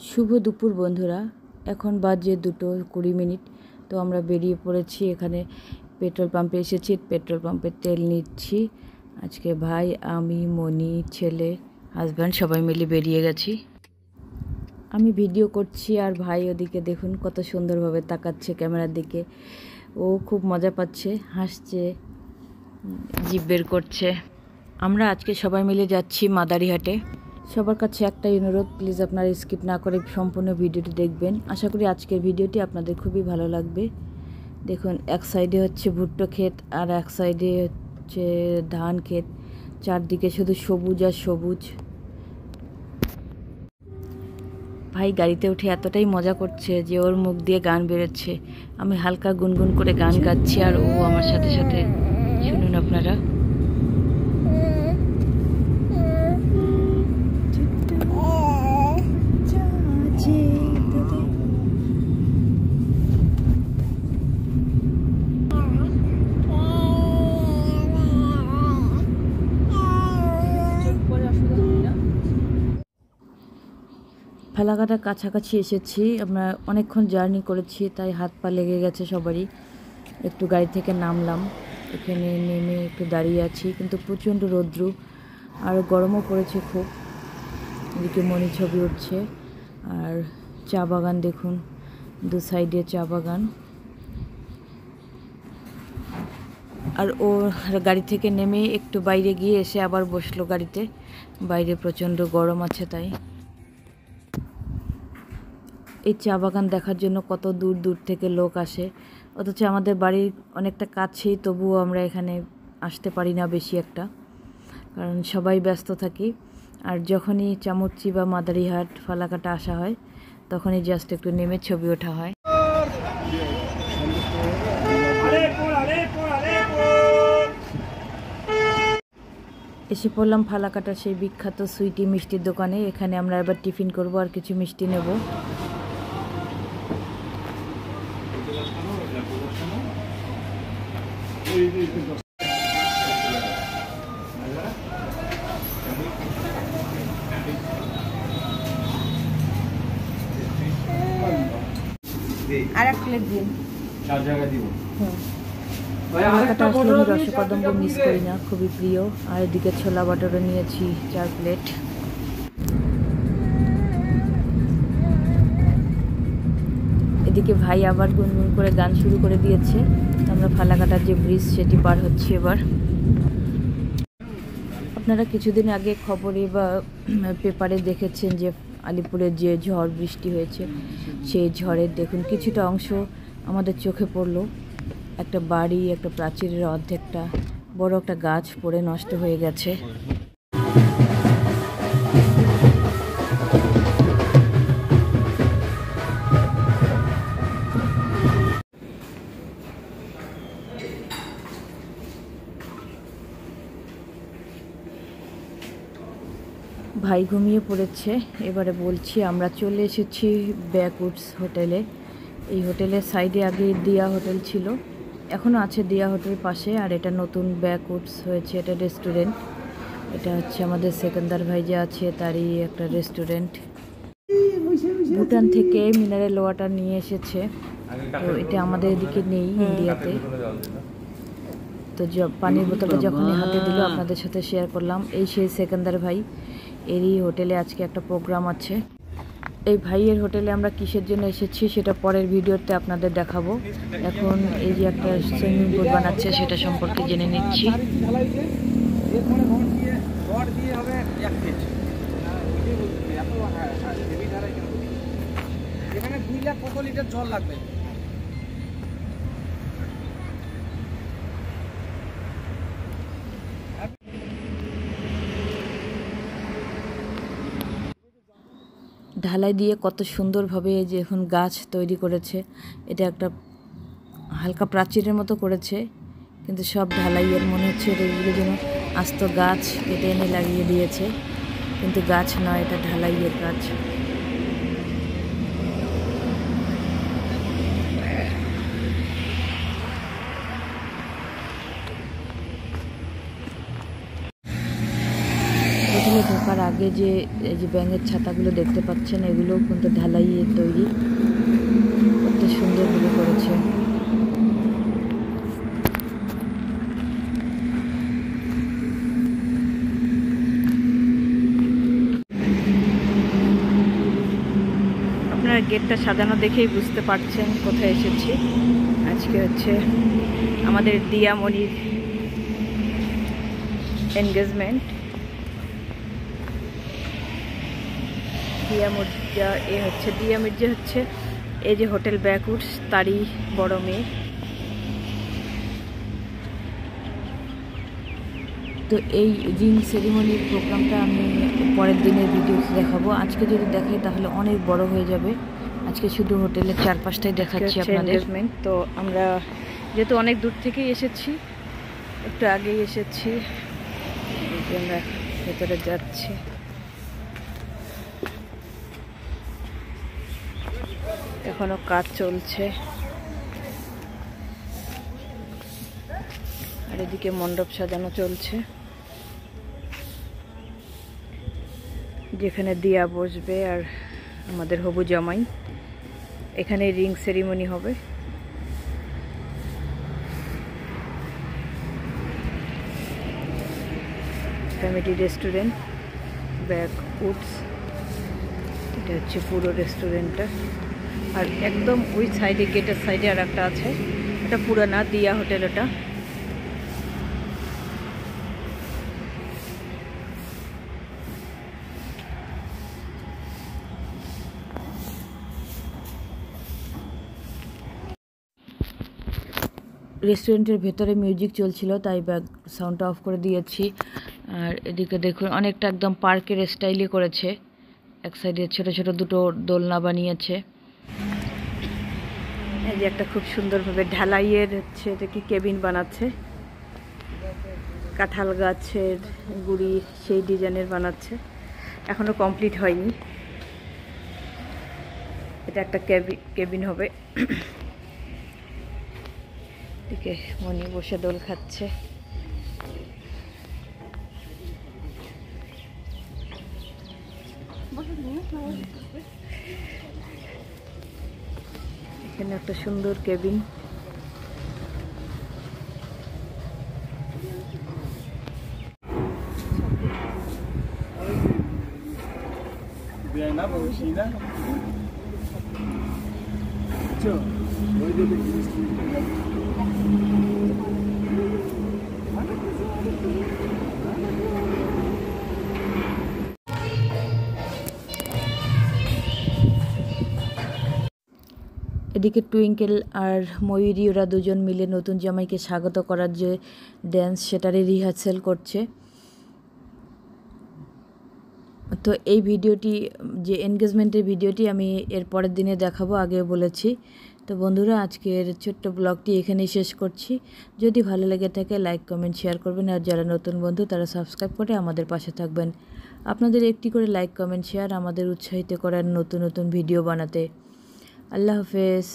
শুভ দুপুর বন্ধুরা, এখন বাজে 2:20। তো আমরা বেরিয়ে পড়েছি। এখানে পেট্রোল পাম্পে এসেছি, পেট্রোল পাম্পে তেল নিচ্ছি। আজকে ভাই, আমি, মনি, ছেলে, হাজব্যান্ড সবাই মিলে বেরিয়ে গেছি। আমি ভিডিও করছি আর ভাই ওদিকে দেখুন কত সুন্দরভাবে তাকাচ্ছে ক্যামেরার দিকে। ও খুব মজা পাচ্ছে, হাসছে, জিভ বের করছে। আমরা আজকে সবাই মিলে যাচ্ছি মাদারিহাটে। সবার কাছে একটাই অনুরোধ, প্লিজ আপনারা স্কিপ না করে সম্পূর্ণ ভিডিওটি দেখবেন। আশা করি আজকের ভিডিওটি আপনাদের খুবই ভালো লাগবে। দেখুন, এক সাইডে হচ্ছে ভুট্টো ক্ষেত আর এক সাইডে হচ্ছে ধান ক্ষেত। চারদিকে শুধু সবুজ আর সবুজ। ভাই গাড়িতে উঠে এতটাই মজা করছে যে ওর মুখ দিয়ে গান বেরোচ্ছে। আমি হালকা গুনগুন করে গান গাচ্ছি আর ও আমার সাথে সাথে। শুনুন আপনারা। ফালাকাটার কাছাকাছি এসেছি। আমরা অনেকক্ষণ জার্নি করেছি, তাই হাত পা লেগে গেছে সবারই। একটু গাড়ি থেকে নামলাম, এখানে নেমে একটু দাঁড়িয়ে আছি, কিন্তু প্রচণ্ড রৌদ্র আর গরমও পড়েছে খুব। এদিকে মনি ছবি উঠছে আর চা বাগান দেখুন, দু সাইডে চা বাগান। আর ও গাড়ি থেকে নেমে একটু বাইরে গিয়ে এসে আবার বসলো গাড়িতে। বাইরে প্রচণ্ড গরম আছে তাই। এই চা বাগান দেখার জন্য কত দূর দূর থেকে লোক আসে, অথচ আমাদের বাড়ির অনেকটা কাছেই, তবুও আমরা এখানে আসতে পারি না বেশি একটা, কারণ সবাই ব্যস্ত থাকি। আর যখনই চামুচি বা মাদারিহাট, ফালাকাটা আসা হয়, তখনই জাস্ট একটু নেমে ছবি ওঠা হয়। এসে পড়লাম ফালাকাটার সেই বিখ্যাত সুইটি মিষ্টির দোকানে। এখানে আমরা এবার টিফিন করব আর কিছু মিষ্টি নেব। আর এক প্লেট দিন। 4 জায়গা দিব। ফালাকাটা আসলে আমি রসকদম্ব মিস করি না, খুবই প্রিয়। আর এদিকে ছোলা বাটারও নিয়েছি 4 প্লেট। এদিকে ভাই আবার গুনগুন করে গান শুরু করে দিয়েছে। আমরা ফালাকাটার যে ব্রিজ সেটি পার হচ্ছি এবার। আপনারা কিছুদিন আগে খবরে বা পেপারে দেখেছেন যে আলিপুরে যে ঝড় বৃষ্টি হয়েছে, সেই ঝড়ের দেখুন কিছুটা অংশ আমাদের চোখে পড়লো। একটা বাড়ি, একটা প্রাচীরের অর্ধেকটা, বড় একটা গাছ পড়ে নষ্ট হয়ে গেছে। ভাই ঘুমিয়ে পড়েছে। এবারে বলছি, আমরা চলে এসেছি ব্যাকউডস হোটেলে। এই হোটেলের সাইডে আগে দিয়া হোটেল ছিল, এখনও আছে দিয়া হোটেল পাশে। আর এটা নতুন ব্যাকউডস হয়েছে, এটা রেস্টুরেন্ট। এটা হচ্ছে আমাদের সেকেন্দার ভাই যে আছে তারই একটা রেস্টুরেন্ট। ভুটান থেকে মিনারেল ওয়াটার নিয়ে এসেছে, তো এটা আমাদের এদিকে নেই ইন্ডিয়াতে। তো পানির বোতলটা যখনই হাতে দিল আপনাদের সাথে শেয়ার করলাম। এই সেই সেকেন্দার ভাই, এরই হোটেলে আজকে একটা প্রোগ্রাম আছে। এই ভাইয়ের হোটেলে আমরা কিসের জন্য এসেছি সেটা পরের ভিডিওতে আপনাদের দেখাবো। এখন এই যে একটা সুইমিং পুল বানাচ্ছে সেটা সম্পর্কে জেনে নিচ্ছি। এখানে 2 লাখ কত লিটার জল লাগবে? ঢালাই দিয়ে কত সুন্দরভাবে যে এখন গাছ তৈরি করেছে। এটা একটা হালকা প্রাচীরের মতো করেছে, কিন্তু সব ঢালাইয়ের মনে হচ্ছে এগুলো যেন আস্ত গাছ কেটে এনে লাগিয়ে দিয়েছে, কিন্তু গাছ নয়, এটা ঢালাইয়ের কাজ। হোটেলে ঢোকার আগে আগে যে এই যে ব্যাঙের ছাতাগুলো দেখতে পাচ্ছেন, এগুলো কিন্তু ঢালাইয়ের তৈরি, কত সুন্দরভাবে করেছে। আপনারা গেটটা সাজানো দেখেই বুঝতে পারছেন কোথায় এসেছি। আজকে হচ্ছে আমাদের দিয়ামণির এনগেজমেন্ট। দিয়া মির্জা দিয়া মির্জা হচ্ছে এই যে হোটেল ব্যাকউডস তারই বড় মেয়ে। তো এই রিং সেরিমনির প্রোগ্রামটা আমি পরের দিনের ভিডিওতে দেখাবো। আজকে যদি দেখাই তাহলে অনেক বড় হয়ে যাবে। আজকে শুধু হোটেলের চারপাশটাই দেখাচ্ছি আপনাদের। তো আমরা যেহেতু অনেক দূর থেকেই এসেছি, একটু আগেই এসেছি, আমরা ভেতরে যাচ্ছি। এখনো কাজ চলছে, আর এদিকে মণ্ডপ সাজানো চলছে, যেখানে দিয়া বসবে আর আমাদের হবু জামাই। এখানে রিং সেরিমনি হবে। ফ্যামিলি রেস্টুরেন্ট ব্যাকউডস, এটা হচ্ছে পুরো রেস্টুরেন্টটা। আর একদম ওই সাইডে, গেটের সাইডে আর একটা আছে, এটা পুরানা দিয়া হোটেল। ওটা রেস্টুরেন্টের ভেতরে মিউজিক চলছিল, তাই ব্যাক সাউন্ডটা অফ করে দিয়েছি। আর এদিকে দেখুন অনেকটা একদম পার্কের স্টাইলে করেছে। এক সাইডে ছোট ছোট দুটো দোলনা বানিয়েছে। এই যে একটা খুব সুন্দরভাবে ঢালাইয়ের হচ্ছে এটা কি কেবিন বানাচ্ছে, কাঁঠাল গাছের গুড়ি সেই ডিজাইনের বানাচ্ছে, এখনো কমপ্লিট হয়নি। এটা একটা কেবিন হবে। এদিকে মনি বসে দোল খাচ্ছে। এখানে একটা সুন্দর কেবিন। এদিকে টুইঙ্কেল আর ময়ূরী ওরা দুজন মিলে নতুন জামাইকে স্বাগত করার যে ড্যান্স, সেটারই রিহার্সেল করছে। তো এই ভিডিওটি, যে এনগেজমেন্টের ভিডিওটি আমি এর পরের দিনে দেখাবো, আগে বলেছি। তো বন্ধুরা, আজকের ছোট্ট ব্লগটি এখানেই শেষ করছি। যদি ভালো লেগে থাকে লাইক কমেন্ট শেয়ার করবেন, আর যারা নতুন বন্ধু তারা সাবস্ক্রাইব করে আমাদের পাশে থাকবেন। আপনাদের একটি করে লাইক কমেন্ট শেয়ার আমাদের উৎসাহিত করার নতুন নতুন ভিডিও বানাতে। আল্লাহ হাফেজ।